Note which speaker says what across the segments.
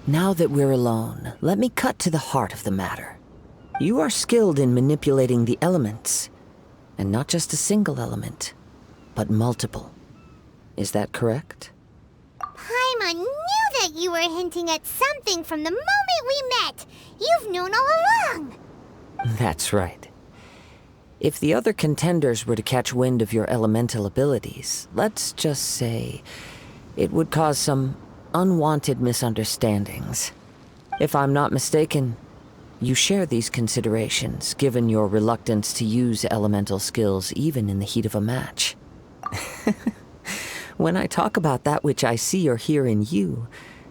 Speaker 1: Now that we're alone, let me cut to the heart of the matter. You are skilled in manipulating the elements, and not just a single element, but multiple. Is that correct?
Speaker 2: Paimon knew that you were hinting at something from the moment we met. You've known all along.
Speaker 1: That's right. If the other contenders were to catch wind of your elemental abilities, let's just say it would cause some unwanted misunderstandings. If I'm not mistaken, you share these considerations, given your reluctance to use elemental skills even in the heat of a match. When I talk about that which I see or hear in you,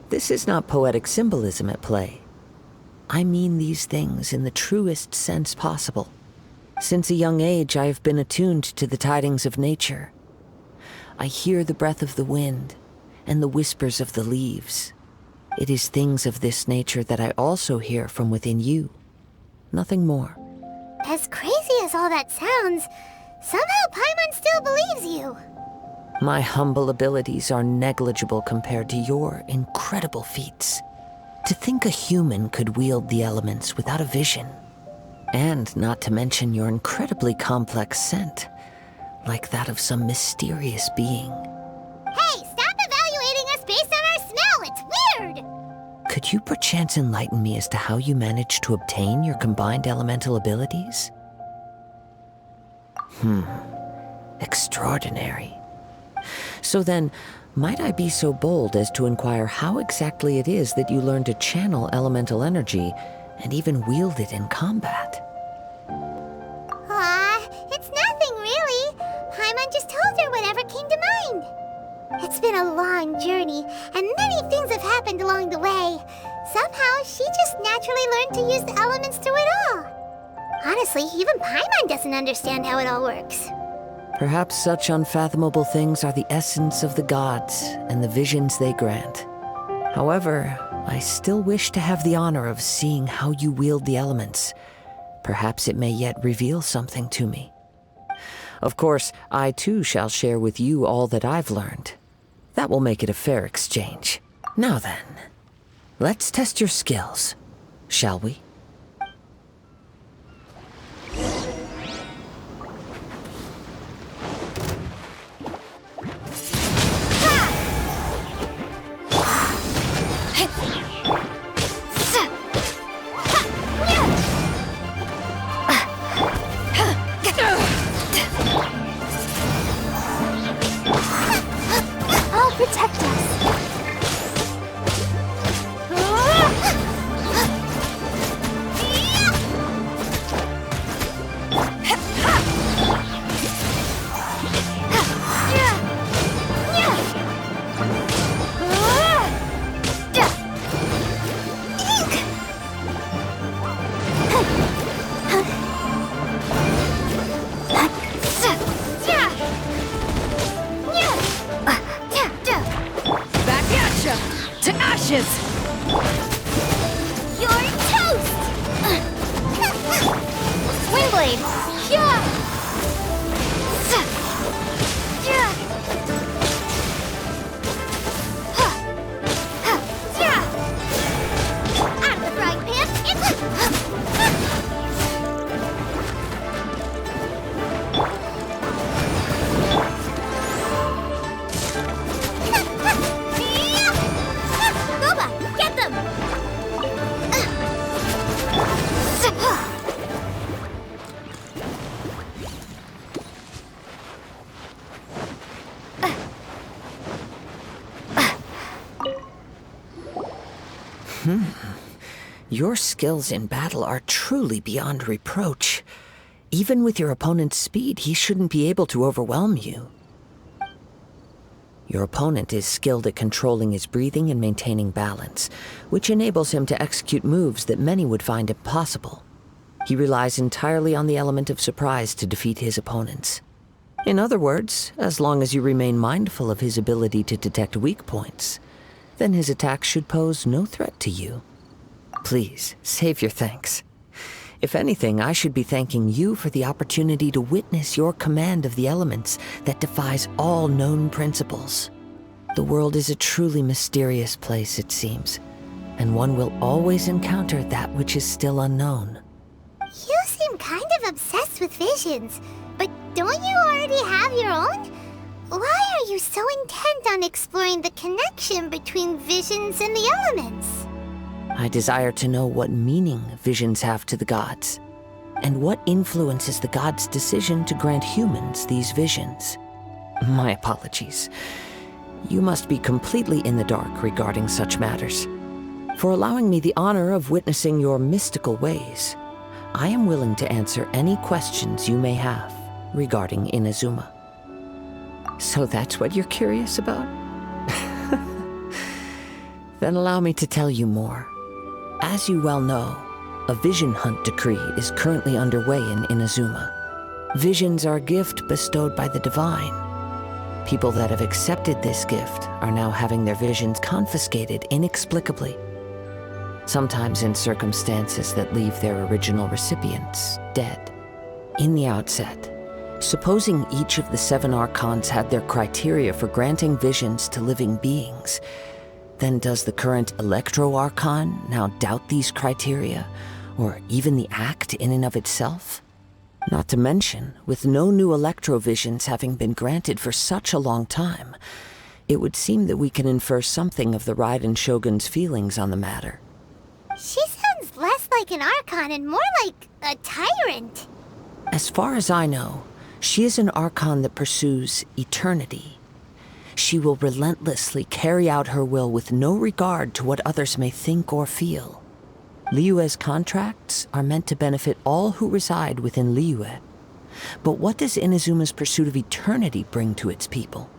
Speaker 1: this is not poetic symbolism at play. I mean these things in the truest sense possible. Since a young age, I have been attuned to the tidings of nature. I hear the breath of the wind and the whispers of the leaves. It is things of this nature that I also hear from within you. Nothing more.
Speaker 2: As crazy as all that sounds, somehow Paimon still believes you.
Speaker 1: My humble abilities are negligible compared to your incredible feats. To think a human could wield the elements without a vision. And not to mention your incredibly complex scent, like that of some mysterious being.
Speaker 2: Hey, stop evaluating us based on our smell! It's weird!
Speaker 1: Could you perchance enlighten me as to how you managed to obtain your combined elemental abilities? Extraordinary. So then, might I be so bold as to inquire how exactly it is that you learned to channel elemental energy and even wield it in combat?
Speaker 2: It's nothing really. Paimon just told her whatever came to mind. It's been a long journey, and many things have happened along the way. Somehow, she just naturally learned to use the elements through it all. Honestly, even Paimon doesn't understand how it all works.
Speaker 1: Perhaps such unfathomable things are the essence of the gods and the visions they grant. However, I still wish to have the honor of seeing how you wield the elements. Perhaps it may yet reveal something to me. Of course, I too shall share with you all that I've learned. That will make it a fair exchange. Now then, let's test your skills, shall we?
Speaker 2: Protect us.
Speaker 3: To ashes!
Speaker 2: You're toast! Windblade! Yeah! Out of the frying pan! Get them!
Speaker 1: Your skills in battle are truly beyond reproach. Even with your opponent's speed, he shouldn't be able to overwhelm you. Your opponent is skilled at controlling his breathing and maintaining balance, which enables him to execute moves that many would find impossible. He relies entirely on the element of surprise to defeat his opponents. In other words, as long as you remain mindful of his ability to detect weak points, then his attacks should pose no threat to you. Please, save your thanks. If anything, I should be thanking you for the opportunity to witness your command of the elements that defies all known principles. The world is a truly mysterious place, it seems. and one will always encounter that which is still unknown.
Speaker 2: You seem kind of obsessed with visions, but don't you already have your own? Why are you so intent on exploring the connection between visions and the elements?
Speaker 1: I desire to know what meaning visions have to the gods, and what influences the gods' decision to grant humans these visions. My apologies. You must be completely in the dark regarding such matters. For allowing me the honor of witnessing your mystical ways, I am willing to answer any questions you may have regarding Inazuma. So that's what you're curious about? Then allow me to tell you more. As you well know, a vision hunt decree is currently underway in Inazuma. Visions are a gift bestowed by the divine. People that have accepted this gift are now having their visions confiscated inexplicably, sometimes in circumstances that leave their original recipients dead. In the outset, supposing each of the 7 Archons had their criteria for granting visions to living beings, then does the current Electro Archon now doubt these criteria, or even the act in and of itself? Not to mention, with no new Electro visions having been granted for such a long time, it would seem that we can infer something of the Raiden Shogun's feelings on the matter.
Speaker 2: She sounds less like an Archon and more like a tyrant.
Speaker 1: As far as I know, she is an Archon that pursues eternity. She will relentlessly carry out her will with no regard to what others may think or feel. Liyue's contracts are meant to benefit all who reside within Liyue. But what does Inazuma's pursuit of eternity bring to its people?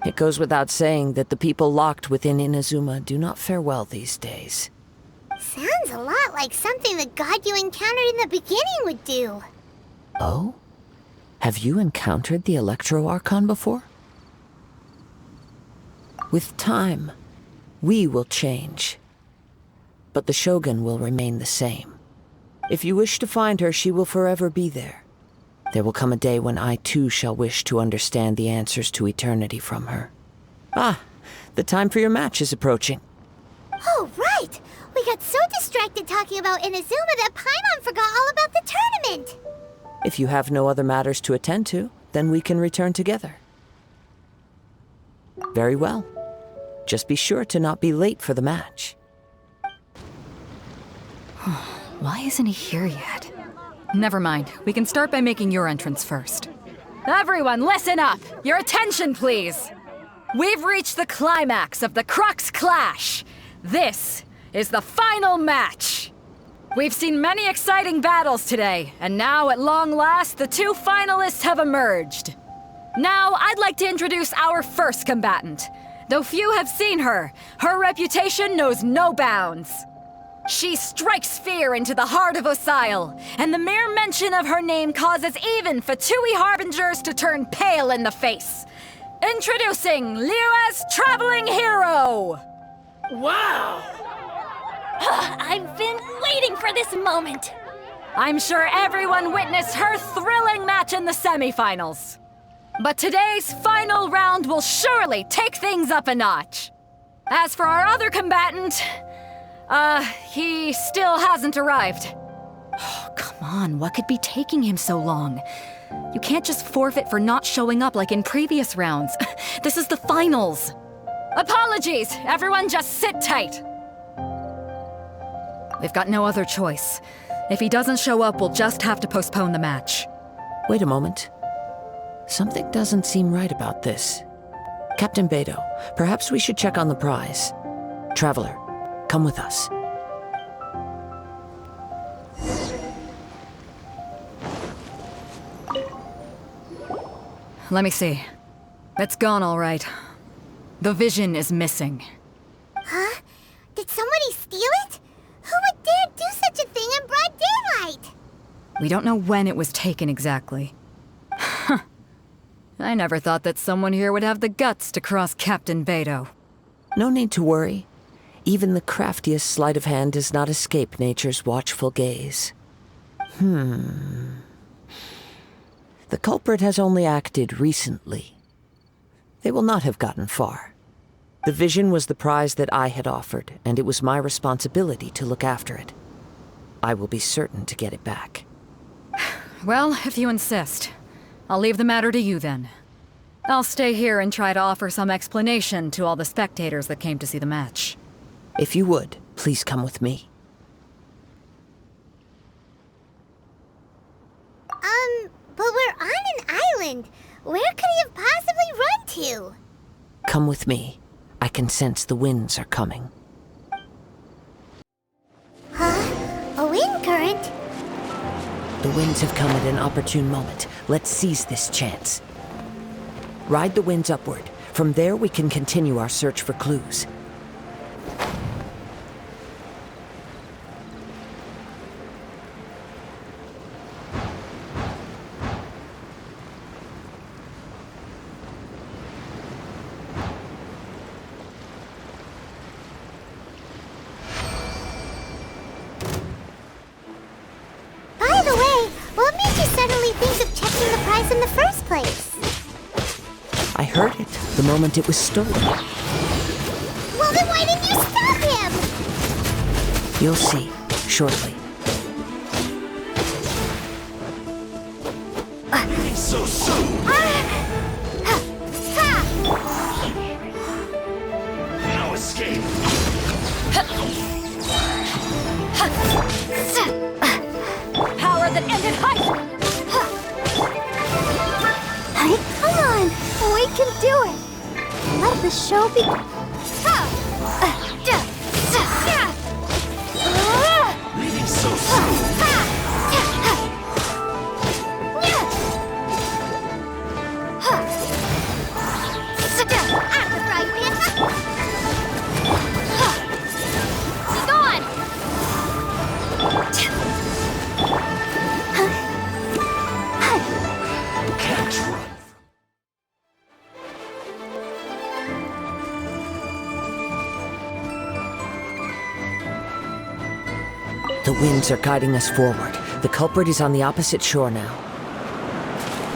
Speaker 1: It goes without saying that the people locked within Inazuma do not fare well these days.
Speaker 2: Sounds a lot like something the god you encountered in the beginning would do.
Speaker 1: Oh? Have you encountered the Electro Archon before? With time, we will change. But the Shogun will remain the same. If you wish to find her, she will forever be there. There will come a day when I too shall wish to understand the answers to eternity from her. Ah, the time for your match is approaching.
Speaker 2: Oh, right! We got so distracted talking about Inazuma that Paimon forgot all about the tournament!
Speaker 1: If you have no other matters to attend to, then we can return together. Very well. Just be sure to not be late for the match.
Speaker 3: Why isn't he here yet? Never mind. We can start by making your entrance first. Everyone, listen up! Your attention, please! We've reached the climax of the Crux Clash! This is the final match! We've seen many exciting battles today, and now, at long last, the 2 finalists have emerged. Now, I'd like to introduce our first combatant. Though few have seen her, her reputation knows no bounds. She strikes fear into the heart of Osile, and the mere mention of her name causes even Fatui Harbingers to turn pale in the face. Introducing Liyue's traveling hero!
Speaker 4: Wow!
Speaker 2: I've been waiting for this moment!
Speaker 3: I'm sure everyone witnessed her thrilling match in the semifinals. But today's final round will surely take things up a notch. As for our other combatant, he still hasn't arrived. Oh, come on, what could be taking him so long? You can't just forfeit for not showing up like in previous rounds. This is the finals. Apologies, everyone just sit tight. We've got no other choice. If he doesn't show up, we'll just have to postpone the match.
Speaker 1: Wait a moment. Something doesn't seem right about this. Captain Beidou, perhaps we should check on the prize. Traveler, come with us.
Speaker 3: Let me see. It's gone all right. The vision is missing.
Speaker 2: Huh? Did somebody steal it? Who would dare do such a thing in broad daylight?
Speaker 3: We don't know when it was taken exactly. I never thought that someone here would have the guts to cross Captain Beidou.
Speaker 1: No need to worry. Even the craftiest sleight of hand does not escape nature's watchful gaze. The culprit has only acted recently. They will not have gotten far. The vision was the prize that I had offered, and it was my responsibility to look after it. I will be certain to get it back.
Speaker 3: Well, if you insist. I'll leave the matter to you then. I'll stay here and try to offer some explanation to all the spectators that came to see the match.
Speaker 1: If you would, please come with me.
Speaker 2: But we're on an island. Where could he have possibly run to?
Speaker 1: Come with me. I can sense the winds are coming.
Speaker 2: Huh? A wind current?
Speaker 1: The winds have come at an opportune moment. Let's seize this chance. Ride the winds upward. From there, we can continue our search for clues.
Speaker 2: By the way, what made you suddenly think of checking the prize in the first place?
Speaker 1: I heard it the moment it was stolen.
Speaker 2: Well, then why didn't you stop him?
Speaker 1: You'll see, shortly.
Speaker 4: So soon! No escape!
Speaker 3: Power that ended height!
Speaker 2: Hey, come on! We can do it! Let the show be...
Speaker 4: Leaving so soon! Can't run.
Speaker 1: The winds are guiding us forward. The culprit is on the opposite shore now.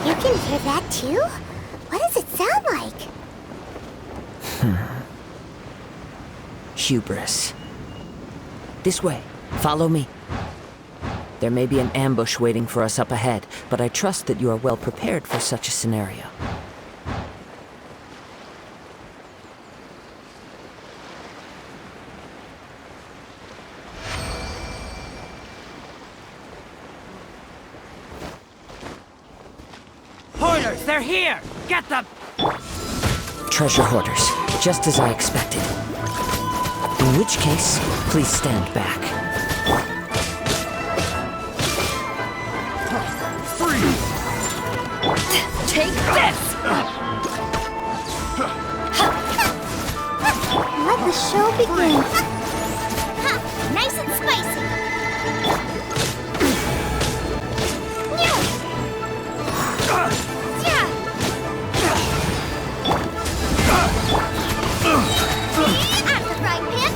Speaker 2: You can hear that too? What does it sound like?
Speaker 1: Hubris. This way. Follow me. There may be an ambush waiting for us up ahead, but I trust that you are well prepared for such a scenario.
Speaker 5: Hoarders, they're here! Get them!
Speaker 1: Treasure hoarders, just as I expected. In which case, please stand back.
Speaker 3: Take this!
Speaker 2: Let the show begin. Nice and spicy. Out of the frying pan.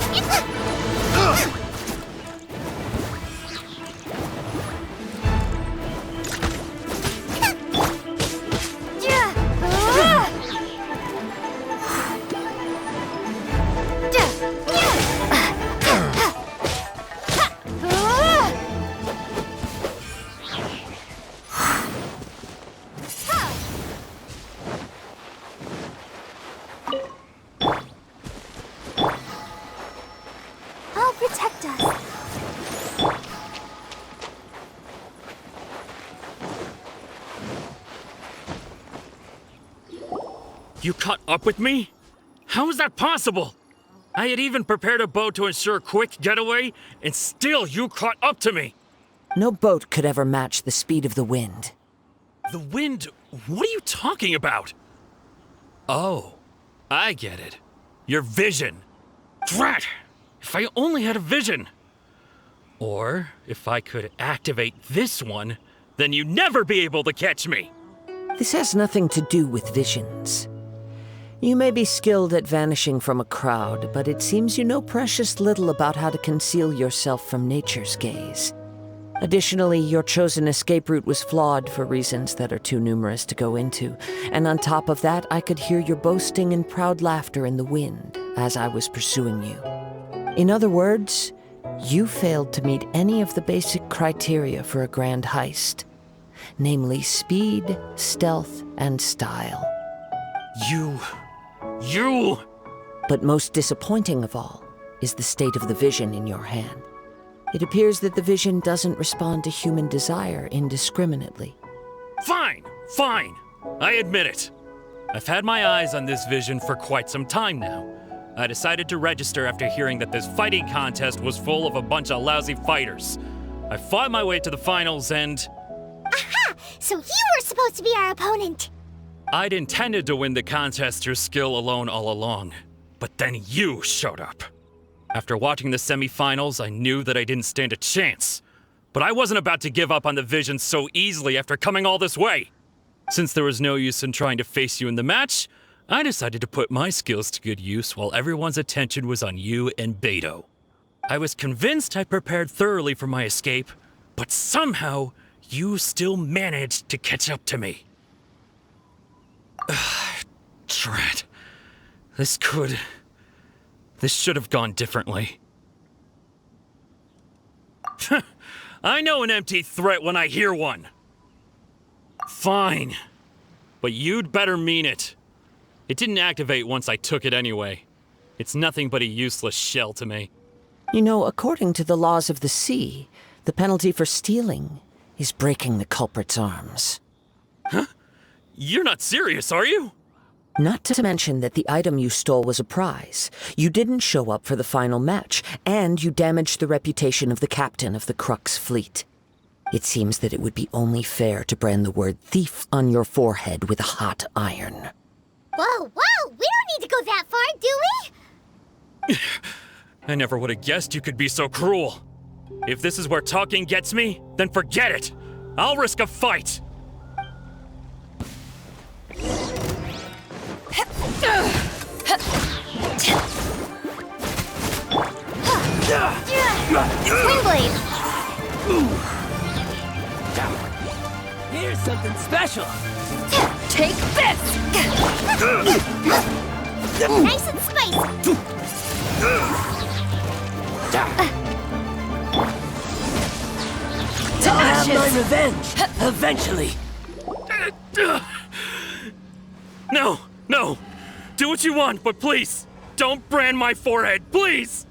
Speaker 2: I'll protect us.
Speaker 6: You caught up with me? How is that possible? I had even prepared a boat to ensure a quick getaway, and still you caught up to me!
Speaker 1: No boat could ever match the speed of the wind.
Speaker 6: The wind? What are you talking about? Oh, I get it. Your vision. Drat! If I only had a vision! Or, if I could activate this one, then you'd never be able to catch me!
Speaker 1: This has nothing to do with visions. You may be skilled at vanishing from a crowd, but it seems you know precious little about how to conceal yourself from nature's gaze. Additionally, your chosen escape route was flawed for reasons that are too numerous to go into. And on top of that, I could hear your boasting and proud laughter in the wind as I was pursuing you. In other words, you failed to meet any of the basic criteria for a grand heist. Namely speed, stealth, and style.
Speaker 6: You...
Speaker 1: But most disappointing of all is the state of the vision in your hand. It appears that the vision doesn't respond to human desire indiscriminately.
Speaker 6: Fine! I admit it. I've had my eyes on this vision for quite some time now. I decided to register after hearing that this fighting contest was full of a bunch of lousy fighters. I fought my way to the finals and...
Speaker 2: Aha! So you were supposed to be our opponent!
Speaker 6: I'd intended to win the contest through skill alone all along. But then you showed up. After watching the semifinals, I knew that I didn't stand a chance. But I wasn't about to give up on the vision so easily after coming all this way. Since there was no use in trying to face you in the match, I decided to put my skills to good use while everyone's attention was on you and Beto. I was convinced I prepared thoroughly for my escape, but somehow you still managed to catch up to me. Drat. This should have gone differently. I know an empty threat when I hear one. Fine. But you'd better mean it. It didn't activate once I took it anyway. It's nothing but a useless shell to me.
Speaker 1: You know, according to the laws of the sea, the penalty for stealing is breaking the culprit's arms.
Speaker 6: Huh? You're not serious, are you?
Speaker 1: Not to mention that the item you stole was a prize. You didn't show up for the final match, and you damaged the reputation of the captain of the Crux fleet. It seems that it would be only fair to brand the word thief on your forehead with a hot iron.
Speaker 2: Whoa! We don't need to go that far, do we?
Speaker 6: I never would have guessed you could be so cruel. If this is where talking gets me, then forget it. I'll risk a fight.
Speaker 2: Swing blade!
Speaker 5: Here's something special.
Speaker 3: Take this!
Speaker 2: Nice and spicy!
Speaker 5: I'll have my revenge, eventually.
Speaker 6: No! Do what you want, but please, don't brand my forehead, please!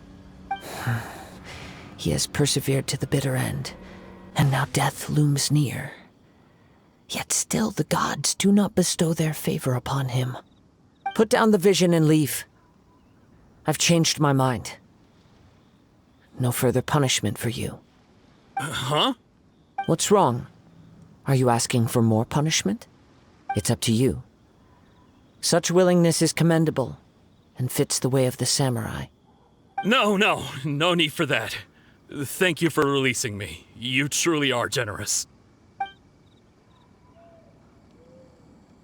Speaker 1: He has persevered to the bitter end, and now death looms near. Yet still the gods do not bestow their favor upon him. Put down the vision and leave. I've changed my mind. No further punishment for you.
Speaker 6: Huh?
Speaker 1: What's wrong? Are you asking for more punishment? It's up to you. Such willingness is commendable, and fits the way of the samurai.
Speaker 6: No need for that. Thank you for releasing me. You truly are generous.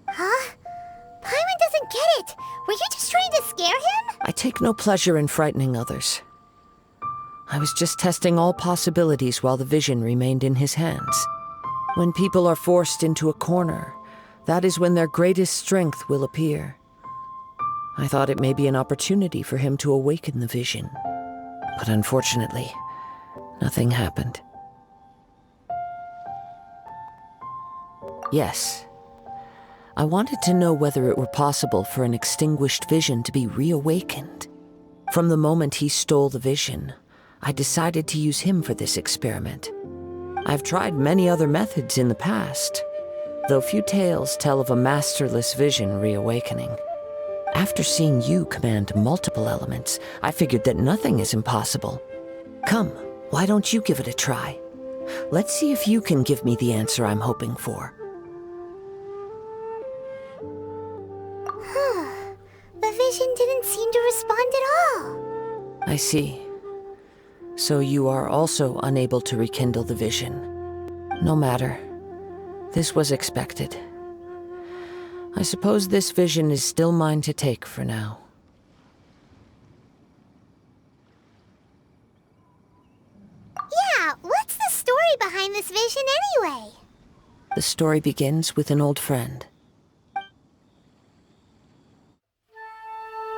Speaker 2: Huh? Paimon doesn't get it! Were you just trying to scare him?
Speaker 1: I take no pleasure in frightening others. I was just testing all possibilities while the vision remained in his hands. When people are forced into a corner, that is when their greatest strength will appear. I thought it may be an opportunity for him to awaken the vision. But unfortunately, nothing happened. Yes. I wanted to know whether it were possible for an extinguished vision to be reawakened. From the moment he stole the vision, I decided to use him for this experiment. I've tried many other methods in the past, though few tales tell of a masterless vision reawakening. After seeing you command multiple elements, I figured that nothing is impossible. Come, why don't you give it a try? Let's see if you can give me the answer I'm hoping for.
Speaker 2: The vision didn't seem to respond at all.
Speaker 1: I see. So you are also unable to rekindle the vision. No matter. This was expected. I suppose this vision is still mine to take for now.
Speaker 2: Yeah, what's the story behind this vision anyway?
Speaker 1: The story begins with an old friend.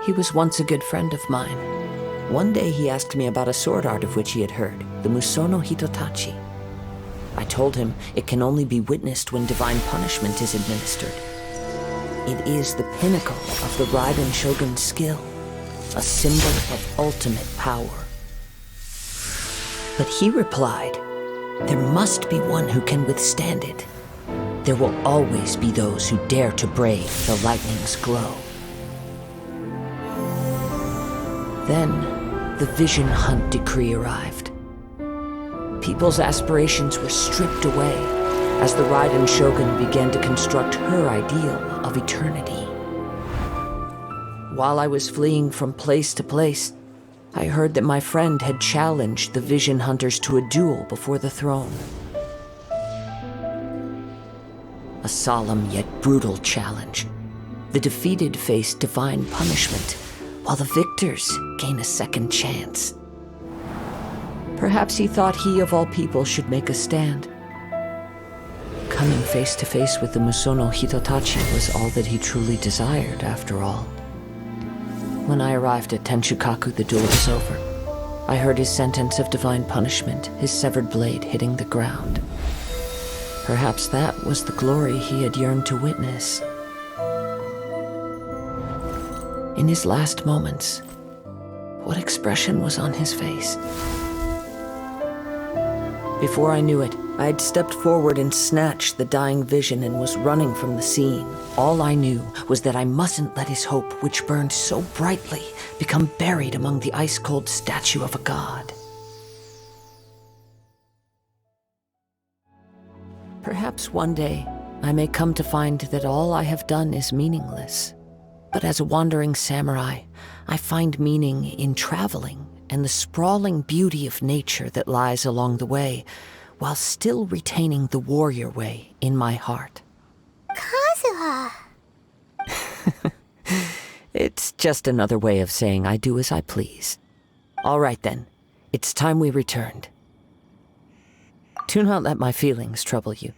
Speaker 1: He was once a good friend of mine. One day he asked me about a sword art of which he had heard, the Musono Hitotachi. I told him it can only be witnessed when divine punishment is administered. It is the pinnacle of the Raiden Shogun's skill, a symbol of ultimate power. But he replied, there must be one who can withstand it. There will always be those who dare to brave the lightning's glow. Then, the Vision Hunt decree arrived. People's aspirations were stripped away as the Raiden Shogun began to construct her ideal of eternity. While I was fleeing from place to place, I heard that my friend had challenged the Vision Hunters to a duel before the throne. A solemn yet brutal challenge. The defeated face divine punishment, while the victors gain a second chance. Perhaps he thought he of all people should make a stand. Coming face to face with the Musono Hitotachi was all that he truly desired, after all. When I arrived at Tenshukaku, the duel was over. I heard his sentence of divine punishment, his severed blade hitting the ground. Perhaps that was the glory he had yearned to witness. In his last moments, what expression was on his face? Before I knew it, I had stepped forward and snatched the dying vision and was running from the scene. All I knew was that I mustn't let his hope, which burned so brightly, become buried among the ice-cold statue of a god. Perhaps one day, I may come to find that all I have done is meaningless. But as a wandering samurai, I find meaning in traveling and the sprawling beauty of nature that lies along the way, while still retaining the warrior way in my heart.
Speaker 2: Kazuha!
Speaker 1: It's just another way of saying I do as I please. All right then, it's time we returned. Do not let my feelings trouble you,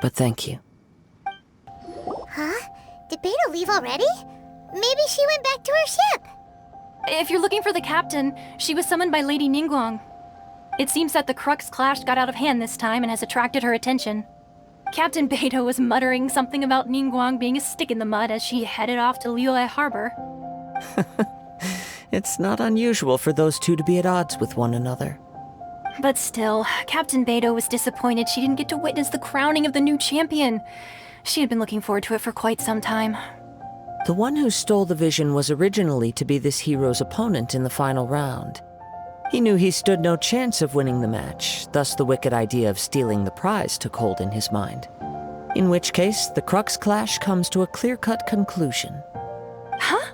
Speaker 1: but thank you.
Speaker 2: Huh? Did Beta leave already? Maybe she went back to her ship.
Speaker 7: If you're looking for the captain, she was summoned by Lady Ningguang. It seems that the Crux clash got out of hand this time and has attracted her attention. Captain Beidou was muttering something about Ningguang being a stick in the mud as she headed off to Liyue Harbor.
Speaker 1: It's not unusual for those two to be at odds with one another.
Speaker 7: But still, Captain Beidou was disappointed she didn't get to witness the crowning of the new champion. She had been looking forward to it for quite some time.
Speaker 1: The one who stole the vision was originally to be this hero's opponent in the final round. He knew he stood no chance of winning the match, thus the wicked idea of stealing the prize took hold in his mind. In which case, the Crux clash comes to a clear-cut conclusion.
Speaker 7: Huh?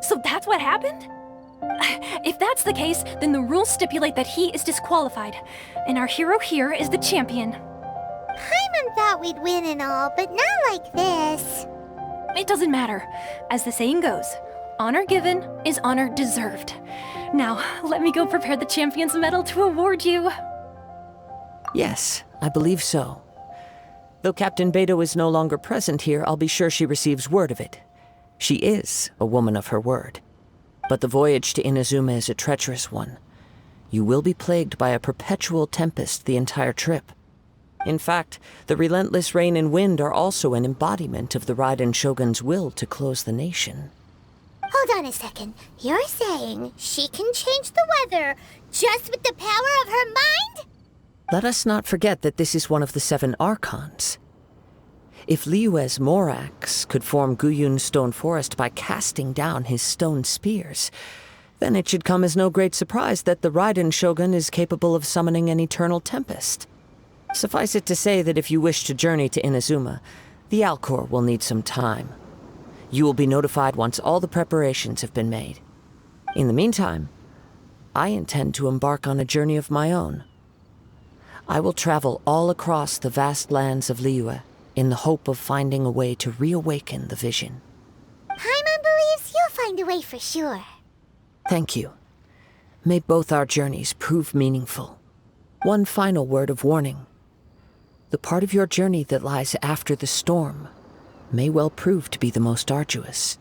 Speaker 7: So that's what happened? If that's the case, then the rules stipulate that he is disqualified, and our hero here is the champion.
Speaker 2: Paimon thought we'd win and all, but not like this.
Speaker 7: It doesn't matter. As the saying goes, honor given is honor deserved. Now, let me go prepare the champion's medal to award you.
Speaker 1: Yes, I believe so. Though Captain Beidou is no longer present here, I'll be sure she receives word of it. She is a woman of her word. But the voyage to Inazuma is a treacherous one. You will be plagued by a perpetual tempest the entire trip. In fact, the relentless rain and wind are also an embodiment of the Raiden Shogun's will to close the nation.
Speaker 2: Hold on a second. You're saying she can change the weather just with the power of her mind?
Speaker 1: Let us not forget that this is one of the 7 Archons. If Liyue's Morax could form Guyun's stone forest by casting down his stone spears, then it should come as no great surprise that the Raiden Shogun is capable of summoning an eternal tempest. Suffice it to say that if you wish to journey to Inazuma, the Alcor will need some time. You will be notified once all the preparations have been made. In the meantime, I intend to embark on a journey of my own. I will travel all across the vast lands of Liyue in the hope of finding a way to reawaken the vision.
Speaker 2: Paimon believes you'll find a way for sure.
Speaker 1: Thank you. May both our journeys prove meaningful. One final word of warning. The part of your journey that lies after the storm may well prove to be the most arduous.